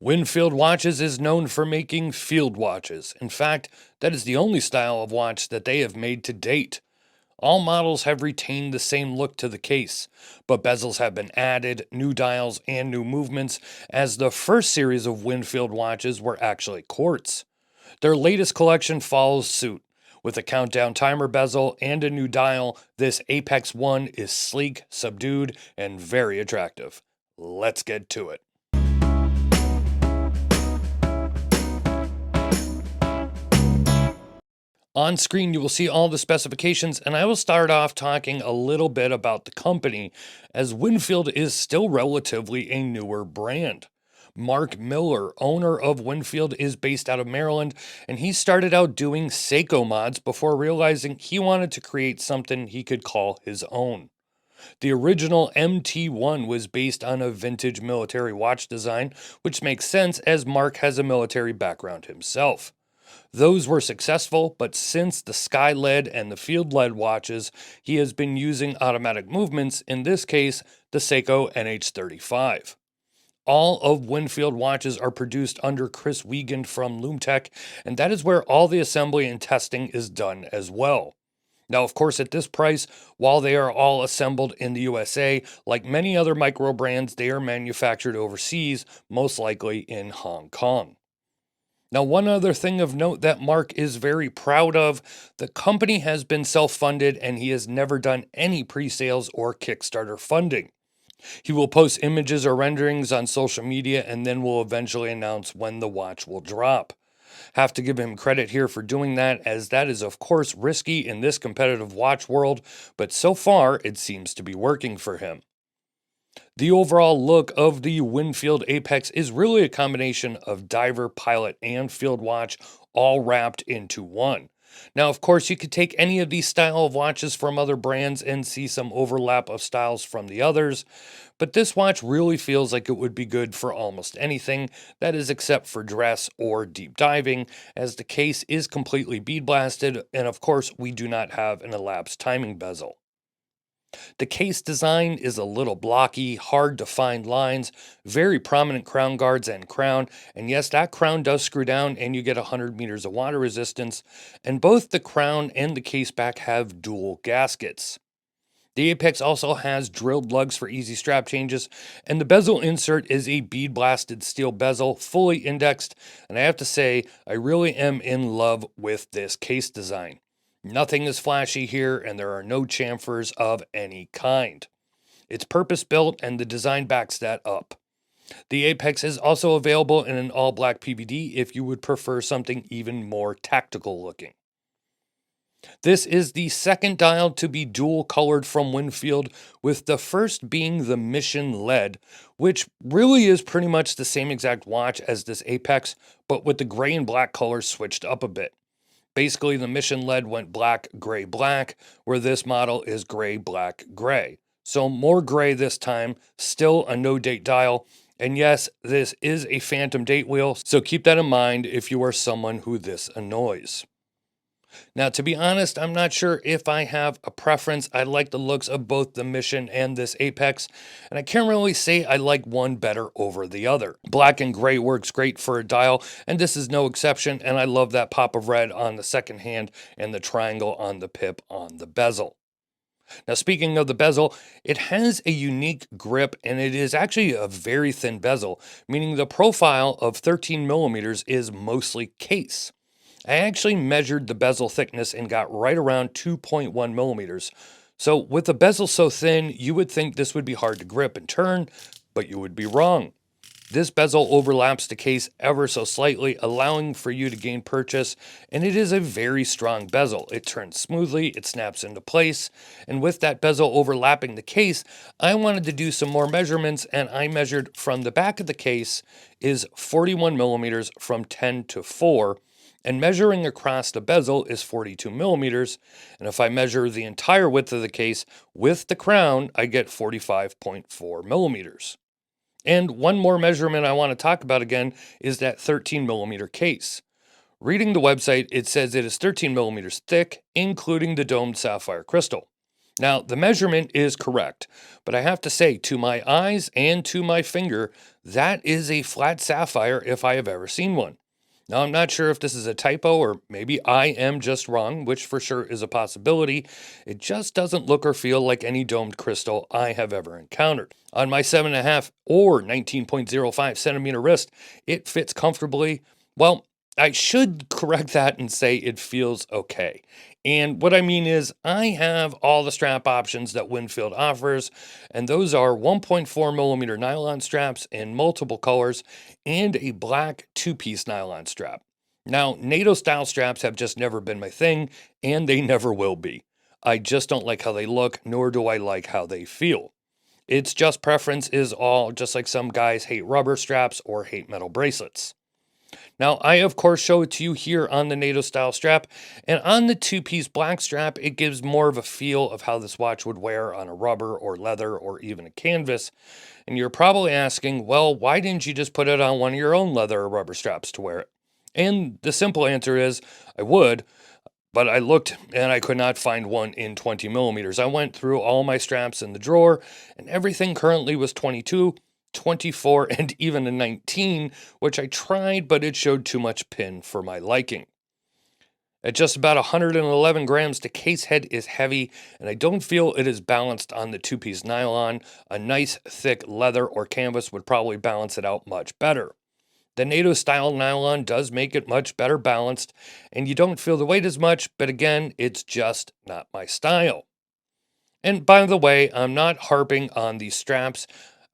Winfield Watches is known for making field watches. In fact, that is the only style of watch that they have made to date. All models have retained the same look to the case, but bezels have been added, new dials, and new movements, as the first series of Winfield watches were actually quartz. Their latest collection follows suit. With a countdown timer bezel and a new dial, this Apex 1 is sleek, subdued, and very attractive. Let's get to it. On screen, you will see all the specifications, and I will start off talking a little bit about the company, as Winfield is still relatively a newer brand. Mark Miller, owner of Winfield, is based out of Maryland, and he started out doing Seiko mods before realizing he wanted to create something he could call his own. The original MT1 was based on a vintage military watch design, which makes sense as Mark has a military background himself. Those were successful, but since the Sky LED and the Field LED watches, he has been using automatic movements, in this case, the Seiko NH35. All of Winfield watches are produced under Chris Wiegand from Lum-tec, and that is where all the assembly and testing is done as well. Now, of course, at this price, while they are all assembled in the USA, like many other micro brands, they are manufactured overseas, most likely in Hong Kong. Now, one other thing of note that Mark is very proud of, the company has been self-funded and he has never done any pre-sales or Kickstarter funding. He will post images or renderings on social media and then will eventually announce when the watch will drop. Have to give him credit here for doing that, as that is of course risky in this competitive watch world, but so far it seems to be working for him. The overall look of the Winfield Apex is really a combination of diver, pilot, and field watch all wrapped into one. Now, of course, you could take any of these style of watches from other brands and see some overlap of styles from the others, but this watch really feels like it would be good for almost anything, that is except for dress or deep diving, as the case is completely bead blasted, and of course, we do not have an elapsed timing bezel. The case design is a little blocky, hard to find lines, very prominent crown guards and crown, and yes, that crown does screw down and you get 100 meters of water resistance, and both the crown and the case back have dual gaskets. The Apex also has drilled lugs for easy strap changes, and the bezel insert is a bead blasted steel bezel, fully indexed, and I have to say, I really am in love with this case design. Nothing is flashy here, and there are no chamfers of any kind. It's purpose-built, and the design backs that up. The Apex is also available in an all-black PVD if you would prefer something even more tactical looking. This is the second dial to be dual-colored from Winfield, with the first being the Mission LED, which really is pretty much the same exact watch as this Apex, but with the gray and black colors switched up a bit. Basically, the Mission LED went black, gray, black, where this model is gray, black, gray. So more gray this time, still a no-date dial. And yes, this is a phantom date wheel, so keep that in mind if you are someone who this annoys. Now, to be honest, I'm not sure if I have a preference. I like the looks of both the Mission and this Apex, and I can't really say I like one better over the other. Black and gray works great for a dial, and this is no exception, and I love that pop of red on the second hand and the triangle on the pip on the bezel. Now, speaking of the bezel, it has a unique grip, and it is actually a very thin bezel, meaning the profile of 13 millimeters is mostly case. I actually measured the bezel thickness and got right around 2.1 millimeters. So with the bezel so thin, you would think this would be hard to grip and turn, but you would be wrong. This bezel overlaps the case ever so slightly, allowing for you to gain purchase, and it is a very strong bezel. It turns smoothly, it snaps into place, and with that bezel overlapping the case, I wanted to do some more measurements, and I measured from the back of the case is 41 millimeters from 10 to 4, and measuring across the bezel is 42 millimeters, and if I measure the entire width of the case with the crown, I get 45.4 millimeters. And one more measurement I want to talk about again is that 13 millimeter case. Reading the website, it says it is 13 millimeters thick, including the domed sapphire crystal. Now, the measurement is correct, but I have to say, to my eyes and to my finger, That is a flat sapphire if I have ever seen one. Now, I'm not sure if this is a typo or maybe I am just wrong, which for sure is a possibility. It just doesn't look or feel like any domed crystal I have ever encountered. On my 7.5 or 19.05 centimeter wrist, it fits comfortably. Well, I should correct that and say it feels okay. And what I mean is, I have all the strap options that Winfield offers, and those are 1.4 millimeter nylon straps in multiple colors and a black two-piece nylon strap. Now, NATO style straps have just never been my thing, and they never will be. I just don't like how they look, nor do I like how they feel. It's just preference is all, just like some guys hate rubber straps or hate metal bracelets. Now, I of course show it to you here on the NATO style strap, and on the two-piece black strap, it gives more of a feel of how this watch would wear on a rubber or leather or even a canvas. And you're probably asking, well, why didn't you just put it on one of your own leather or rubber straps to wear it? And the simple answer is I would, but I looked and I could not find one in 20 millimeters. I went through all my straps in the drawer, and everything currently was 22, 24, and even a 19, which I tried, but it showed too much pin for my liking. At just about 111 grams, the case head is heavy, and I don't feel it is balanced on the two-piece nylon. A nice thick leather or canvas would probably balance it out much better. The NATO style nylon does make it much better balanced, and you don't feel the weight as much, but again, it's just not my style. And by the way, I'm not harping on these straps.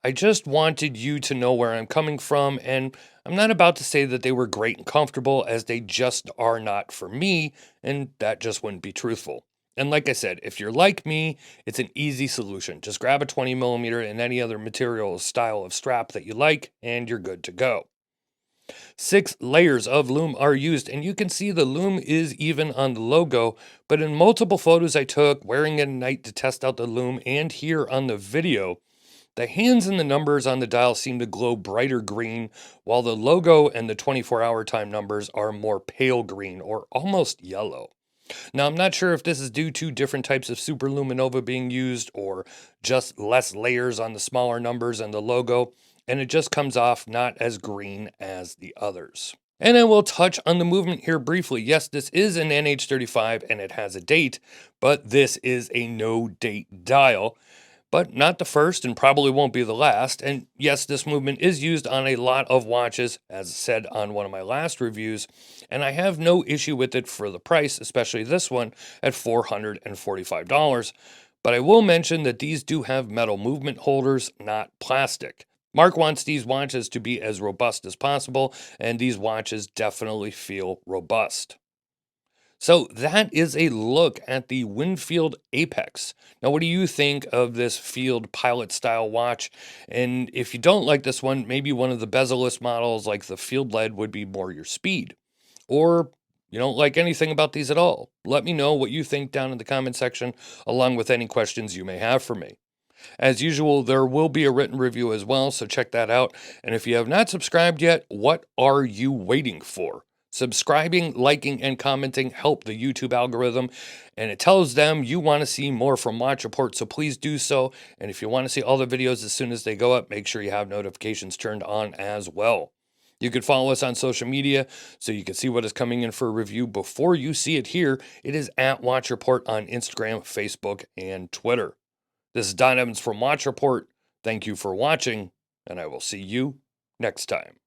I just wanted you to know where I'm coming from, and I'm not about to say that they were great and comfortable, as they just are not for me, and that just wouldn't be truthful. And like I said, if you're like me, it's an easy solution. Just grab a 20 millimeter and any other material or style of strap that you like, and you're good to go. 6 layers of Lume are used, and you can see the Lume is even on the logo, but in multiple photos I took wearing it at night to test out the Lume and here on the video, the hands and the numbers on the dial seem to glow brighter green, while the logo and the 24-hour time numbers are more pale green or almost yellow. Now, I'm not sure if this is due to different types of superluminova being used or just less layers on the smaller numbers and the logo, and it just comes off not as green as the others. And I will touch on the movement here briefly. Yes, this is an NH35 and it has a date, but this is a no date dial, but not the first and probably won't be the last. And yes, this movement is used on a lot of watches, as said on one of my last reviews, and I have no issue with it for the price, especially this one at $445. But I will mention that these do have metal movement holders, not plastic. Mark wants these watches to be as robust as possible, and these watches definitely feel robust. So that is a look at the Winfield Apex. Now, what do you think of this field pilot style watch? And if you don't like this one, maybe one of the bezel-less models like the field lead would be more your speed. Or you don't like anything about these at all. Let me know what you think down in the comment section, along with any questions you may have for me. As usual, there will be a written review as well, so check that out. And if you have not subscribed yet, what are you waiting for? Subscribing, liking, and commenting help the YouTube algorithm, and it tells them you want to see more from Watch Report, so please do so. And if you want to see all the videos as soon as they go up, make sure you have notifications turned on as well. You can follow us on social media so you can see what is coming in for a review before you see it here. It is at Watch Report on Instagram, Facebook, and Twitter. This is Don Evans from Watch Report. Thank you for watching, and I will see you next time.